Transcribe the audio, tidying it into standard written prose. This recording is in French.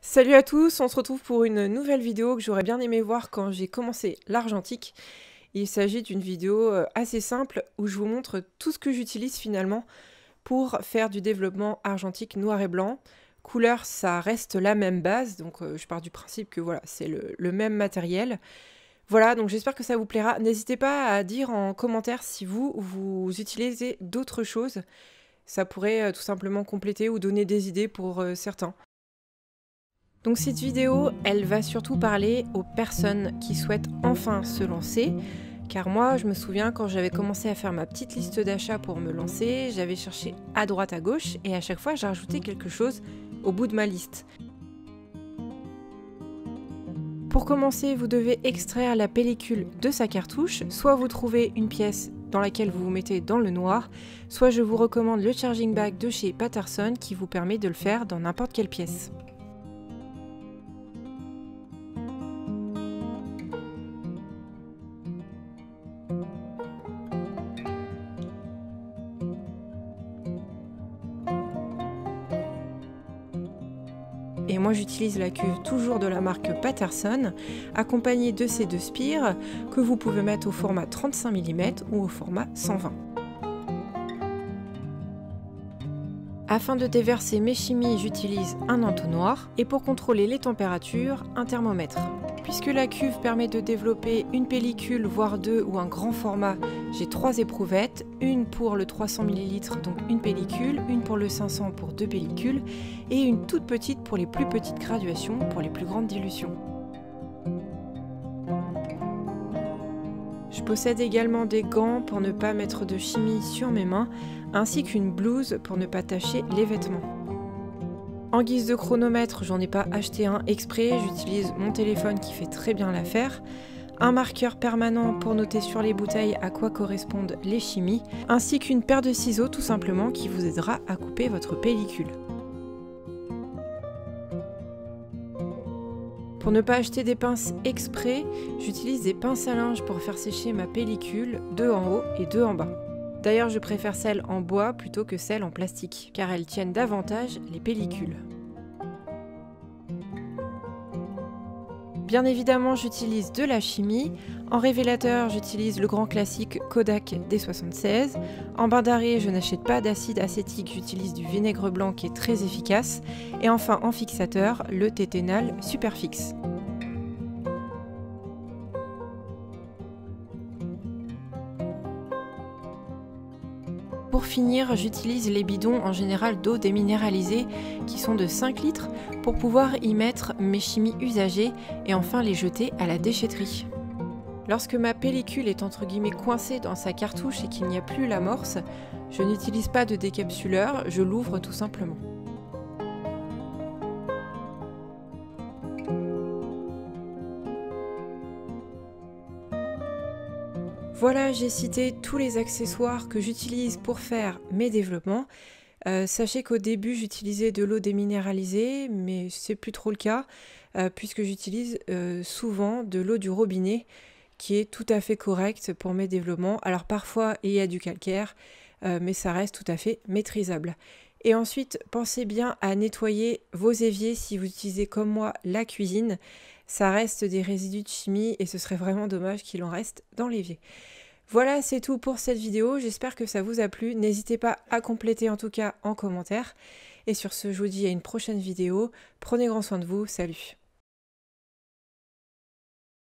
Salut à tous, on se retrouve pour une nouvelle vidéo que j'aurais bien aimé voir quand j'ai commencé l'argentique. Il s'agit d'une vidéo assez simple où je vous montre tout ce que j'utilise finalement pour faire du développement argentique noir et blanc. Couleur, ça reste la même base, donc je pars du principe que voilà, c'est le même matériel. Voilà, donc j'espère que ça vous plaira. N'hésitez pas à dire en commentaire si vous utilisez d'autres choses. Ça pourrait tout simplement compléter ou donner des idées pour certains. Donc cette vidéo, elle va surtout parler aux personnes qui souhaitent enfin se lancer. Car moi, je me souviens quand j'avais commencé à faire ma petite liste d'achats pour me lancer, j'avais cherché à droite à gauche et à chaque fois j'ai rajouté quelque chose au bout de ma liste. Pour commencer, vous devez extraire la pellicule de sa cartouche. Soit vous trouvez une pièce dans laquelle vous vous mettez dans le noir, soit je vous recommande le charging bag de chez Patterson qui vous permet de le faire dans n'importe quelle pièce. Et moi j'utilise la cuve toujours de la marque Patterson, accompagnée de ces deux spires que vous pouvez mettre au format 35 mm ou au format 120. Afin de déverser mes chimies, j'utilise un entonnoir et pour contrôler les températures, un thermomètre. Puisque la cuve permet de développer une pellicule, voire deux ou un grand format, j'ai 3 éprouvettes, une pour le 300 ml, donc une pellicule, une pour le 500 pour 2 pellicules, et une toute petite pour les plus petites graduations, pour les plus grandes dilutions. Je possède également des gants pour ne pas mettre de chimie sur mes mains, ainsi qu'une blouse pour ne pas tacher les vêtements. En guise de chronomètre, j'en ai pas acheté un exprès, j'utilise mon téléphone qui fait très bien l'affaire, un marqueur permanent pour noter sur les bouteilles à quoi correspondent les chimies, ainsi qu'une paire de ciseaux tout simplement qui vous aidera à couper votre pellicule. Pour ne pas acheter des pinces exprès, j'utilise des pinces à linge pour faire sécher ma pellicule, 2 en haut et 2 en bas. D'ailleurs, je préfère celles en bois plutôt que celles en plastique, car elles tiennent davantage les pellicules. Bien évidemment, j'utilise de la chimie. En révélateur, j'utilise le grand classique Kodak D76. En bain d'arrêt, je n'achète pas d'acide acétique, j'utilise du vinaigre blanc qui est très efficace. Et enfin, en fixateur, le Téténal Superfix. Pour finir, j'utilise les bidons en général d'eau déminéralisée qui sont de 5 litres pour pouvoir y mettre mes chimies usagées et enfin les jeter à la déchetterie. Lorsque ma pellicule est entre guillemets coincée dans sa cartouche et qu'il n'y a plus l'amorce, je n'utilise pas de décapsuleur, je l'ouvre tout simplement. Voilà, j'ai cité tous les accessoires que j'utilise pour faire mes développements. Sachez qu'au début j'utilisais de l'eau déminéralisée, mais c'est plus trop le cas, puisque j'utilise souvent de l'eau du robinet, qui est tout à fait correcte pour mes développements. Alors parfois il y a du calcaire, mais ça reste tout à fait maîtrisable. Et ensuite, pensez bien à nettoyer vos éviers si vous utilisez comme moi la cuisine. Ça reste des résidus de chimie et ce serait vraiment dommage qu'il en reste dans l'évier. Voilà, c'est tout pour cette vidéo. J'espère que ça vous a plu. N'hésitez pas à compléter en tout cas en commentaire. Et sur ce, je vous dis à une prochaine vidéo. Prenez grand soin de vous. Salut!